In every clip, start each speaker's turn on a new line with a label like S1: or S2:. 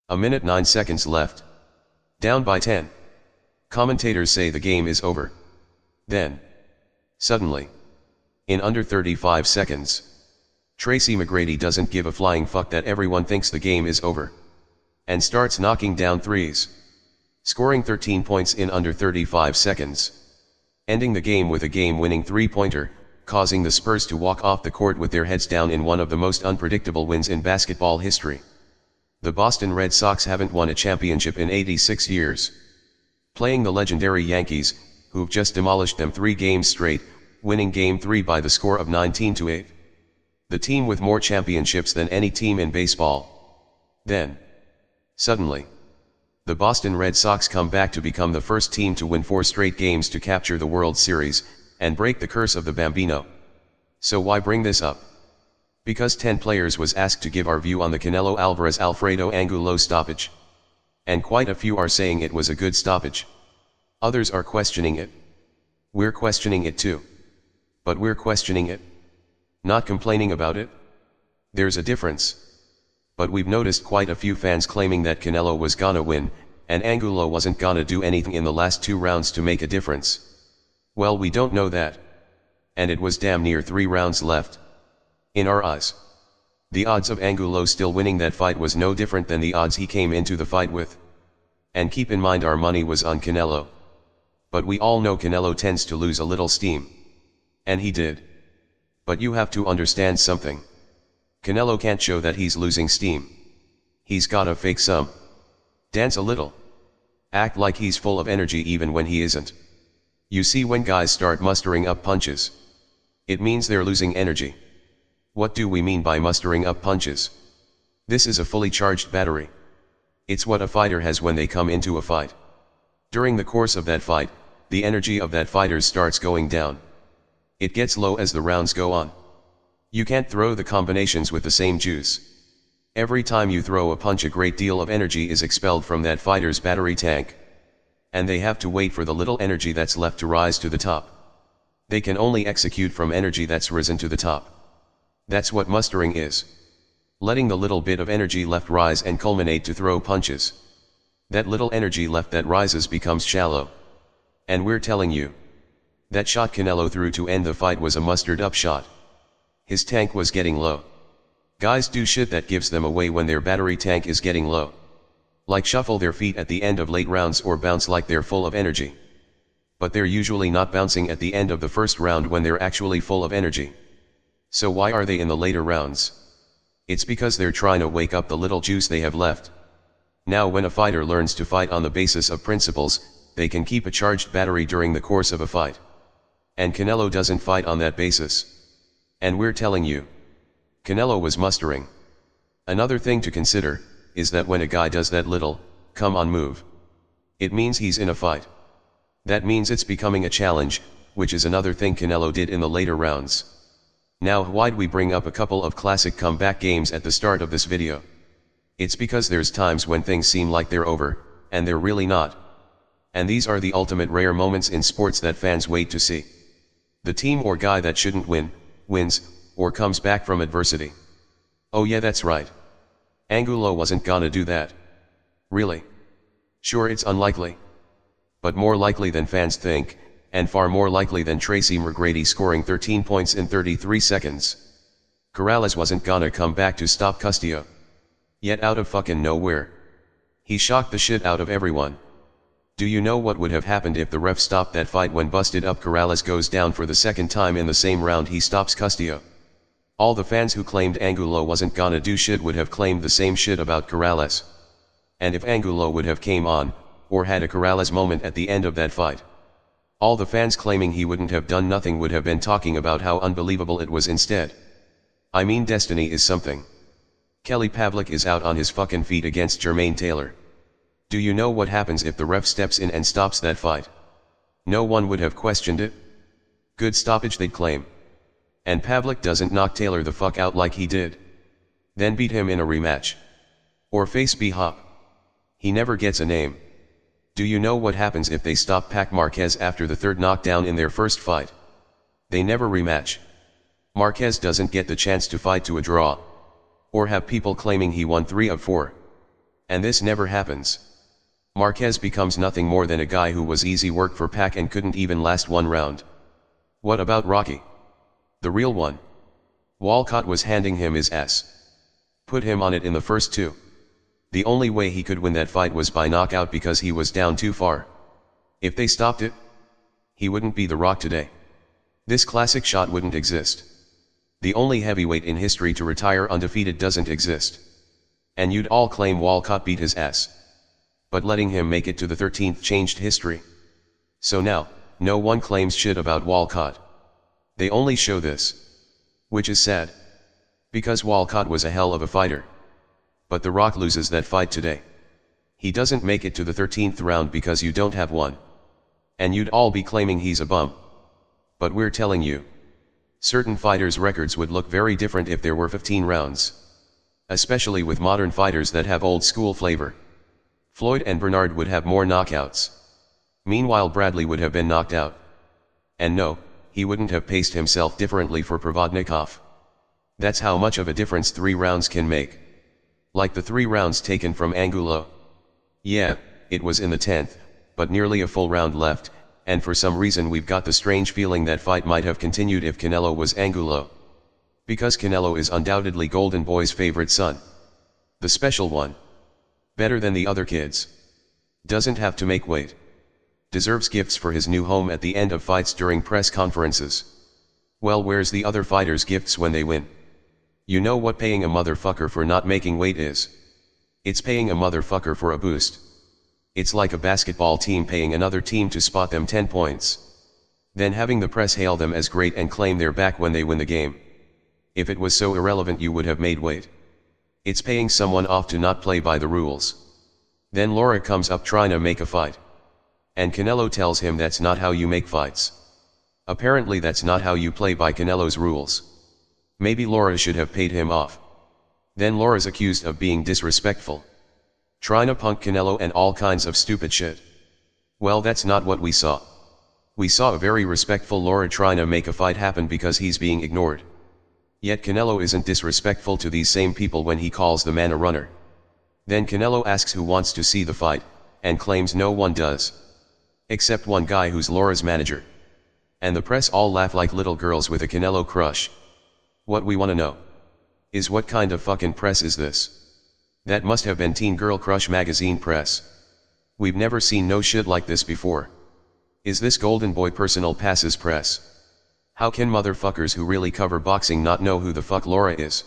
S1: A minute 9 seconds left. Down by 10. Commentators say the game is over. Then, suddenly, in under 35 seconds, Tracy McGrady doesn't give a flying fuck that everyone thinks the game is over, and starts knocking down threes, scoring 13 points in under 35 seconds, ending the game with a game-winning three-pointer, causing the Spurs to walk off the court with their heads down in one of the most unpredictable wins in basketball history. The Boston Red Sox haven't won a championship in 86 years. Playing the legendary Yankees, who've just demolished them 3 games straight, winning Game 3 by the score of 19-8. The team with more championships than any team in baseball. Then, suddenly, the Boston Red Sox come back to become the first team to win 4 straight games to capture the World Series, and break the curse of the Bambino. So why bring this up? Because 10 players was asked to give our view on the Canelo Alvarez Alfredo Angulo stoppage. And quite a few are saying it was a good stoppage. Others are questioning it. We're questioning it too. But we're questioning it, not complaining about it. There's a difference. But we've noticed quite a few fans claiming that Canelo was gonna win, and Angulo wasn't gonna do anything in the last 2 rounds to make a difference. Well, we don't know that. And it was damn near 3 rounds left. In our eyes, the odds of Angulo still winning that fight was no different than the odds he came into the fight with. And keep in mind our money was on Canelo. But we all know Canelo tends to lose a little steam. And he did. But you have to understand something. Canelo can't show that he's losing steam. He's gotta fake some. Dance a little. Act like he's full of energy even when he isn't. You see, when guys start mustering up punches, it means they're losing energy. What do we mean by mustering up punches? This is a fully charged battery. It's what a fighter has when they come into a fight. During the course of that fight, the energy of that fighter starts going down. It gets low as the rounds go on. You can't throw the combinations with the same juice. Every time you throw a punch, a great deal of energy is expelled from that fighter's battery tank. And they have to wait for the little energy that's left to rise to the top. They can only execute from energy that's risen to the top. That's what mustering is. Letting the little bit of energy left rise and culminate to throw punches. That little energy left that rises becomes shallow. And we're telling you, that shot Canelo threw to end the fight was a mustered up shot. His tank was getting low. Guys do shit that gives them away when their battery tank is getting low. Like shuffle their feet at the end of late rounds or bounce like they're full of energy. But they're usually not bouncing at the end of the first round when they're actually full of energy. So why are they in the later rounds? It's because they're trying to wake up the little juice they have left. Now, when a fighter learns to fight on the basis of principles, they can keep a charged battery during the course of a fight. And Canelo doesn't fight on that basis. And we're telling you, Canelo was mustering. Another thing to consider is that when a guy does that little, come on move, it means he's in a fight. That means it's becoming a challenge, which is another thing Canelo did in the later rounds. Now, why'd we bring up a couple of classic comeback games at the start of this video? It's because there's times when things seem like they're over, and they're really not. And these are the ultimate rare moments in sports that fans wait to see. The team or guy that shouldn't win, wins, or comes back from adversity. Oh yeah, that's right. Angulo wasn't gonna do that. Really? Sure, it's unlikely. But more likely than fans think, and far more likely than Tracy McGrady scoring 13 points in 33 seconds. Corrales wasn't gonna come back to stop Castillo. Yet out of fucking nowhere, he shocked the shit out of everyone. Do you know what would have happened if the ref stopped that fight when busted up Corrales goes down for the second time in the same round he stops Castillo? All the fans who claimed Angulo wasn't gonna do shit would have claimed the same shit about Corrales. And if Angulo would have came on, or had a Corrales moment at the end of that fight, all the fans claiming he wouldn't have done nothing would have been talking about how unbelievable it was instead. I mean, destiny is something. Kelly Pavlik is out on his fucking feet against Jermaine Taylor. Do you know what happens if the ref steps in and stops that fight? No one would have questioned it. Good stoppage, they'd claim. And Pavlik doesn't knock Taylor the fuck out like he did. Then beat him in a rematch. Or face B-Hop. He never gets a name. Do you know what happens if they stop Pac Marquez after the third knockdown in their first fight? They never rematch. Marquez doesn't get the chance to fight to a draw. Or have people claiming he won 3 of 4. And this never happens. Marquez becomes nothing more than a guy who was easy work for Pac and couldn't even last one round. What about Rocky? The real one. Walcott was handing him his ass. Put him on it in the first two. The only way he could win that fight was by knockout because he was down too far. If they stopped it, he wouldn't be The Rock today. This classic shot wouldn't exist. The only heavyweight in history to retire undefeated doesn't exist. And you'd all claim Walcott beat his ass. But letting him make it to the 13th changed history. So now, no one claims shit about Walcott. They only show this. Which is sad. Because Walcott was a hell of a fighter. But The Rock loses that fight today. He doesn't make it to the 13th round because you don't have one. And you'd all be claiming he's a bum. But we're telling you. Certain fighters' records would look very different if there were 15 rounds. Especially with modern fighters that have old school flavor. Floyd and Bernard would have more knockouts. Meanwhile Bradley would have been knocked out. And no, he wouldn't have paced himself differently for Provodnikov. That's how much of a difference 3 rounds can make. Like the 3 rounds taken from Angulo. Yeah, it was in the 10th, but nearly a full round left, and for some reason we've got the strange feeling that fight might have continued if Canelo was Angulo. Because Canelo is undoubtedly Golden Boy's favorite son. The special one. Better than the other kids. Doesn't have to make weight. Deserves gifts for his new home at the end of fights during press conferences. Well, where's the other fighters' gifts when they win? You know what paying a motherfucker for not making weight is? It's paying a motherfucker for a boost. It's like a basketball team paying another team to spot them 10 points. Then having the press hail them as great and claim they're back when they win the game. If it was so irrelevant you would have made weight. It's paying someone off to not play by the rules. Then Laura comes up trying to make a fight. And Canelo tells him that's not how you make fights. Apparently that's not how you play by Canelo's rules. Maybe Laura should have paid him off. Then Laura's accused of being disrespectful. Trying to punk Canelo and all kinds of stupid shit. Well, that's not what we saw. We saw a very respectful Laura trying to make a fight happen because he's being ignored. Yet Canelo isn't disrespectful to these same people when he calls the man a runner. Then Canelo asks who wants to see the fight, and claims no one does. Except one guy who's Laura's manager. And the press all laugh like little girls with a Canelo crush. What we wanna know is what kind of fucking press is this? That must have been Teen Girl Crush magazine press. We've never seen no shit like this before. Is this Golden Boy personal passes press? How can motherfuckers who really cover boxing not know who the fuck Laura is?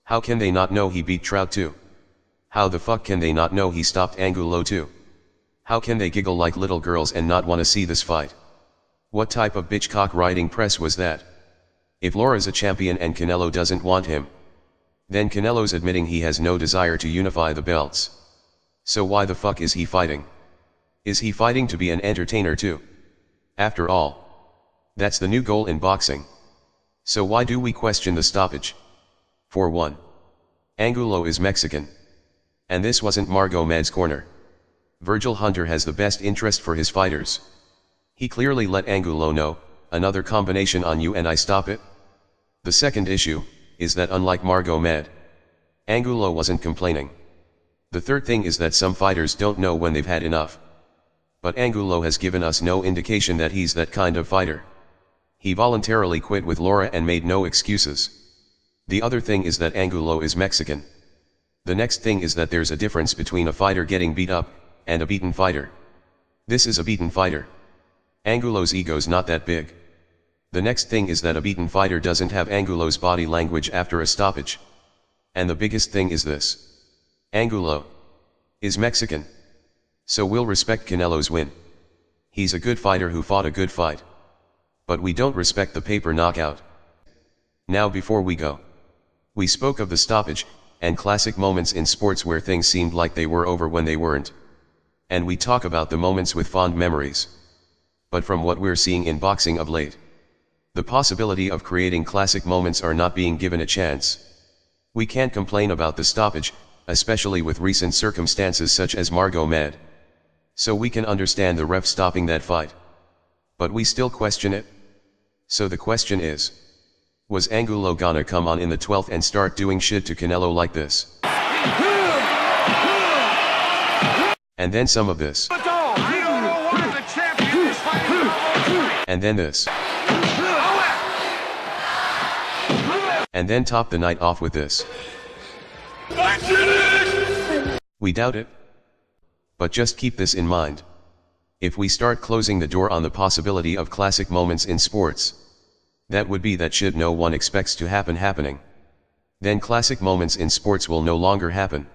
S1: How can they not know he beat Trout too? How the fuck can they not know he stopped Angulo too? How can they giggle like little girls and not wanna see this fight? What type of bitch cock riding press was that? If Laura's a champion and Canelo doesn't want him, then Canelo's admitting he has no desire to unify the belts. So why the fuck is he fighting? Is he fighting to be an entertainer too? After all, that's the new goal in boxing. So why do we question the stoppage? For one, Angulo is Mexican. And this wasn't Margomed's corner. Virgil Hunter has the best interest for his fighters. He clearly let Angulo know, another combination on you and I stop it. The second issue is that unlike Margomed, Angulo wasn't complaining. The third thing is that some fighters don't know when they've had enough. But Angulo has given us no indication that he's that kind of fighter. He voluntarily quit with Laura and made no excuses. The other thing is that Angulo is Mexican. The next thing is that there's a difference between a fighter getting beat up and a beaten fighter. This is a beaten fighter. Angulo's ego's not that big. The next thing is that a beaten fighter doesn't have Angulo's body language after a stoppage. And the biggest thing is this. Angulo is Mexican. So we'll respect Canelo's win. He's a good fighter who fought a good fight. But we don't respect the paper knockout. Now before we go, we spoke of the stoppage, and classic moments in sports where things seemed like they were over when they weren't. And we talk about the moments with fond memories. But from what we're seeing in boxing of late, the possibility of creating classic moments are not being given a chance. We can't complain about the stoppage, especially with recent circumstances such as Margomed. So we can understand the ref stopping that fight. But we still question it. So the question is, was Angulo gonna come on in the 12th and start doing shit to Canelo like this? And then some of this. And then this. And then top the night off with this. We doubt it. But just keep this in mind. If we start closing the door on the possibility of classic moments in sports, that would be that shit no one expects to happen happening. Then classic moments in sports will no longer happen.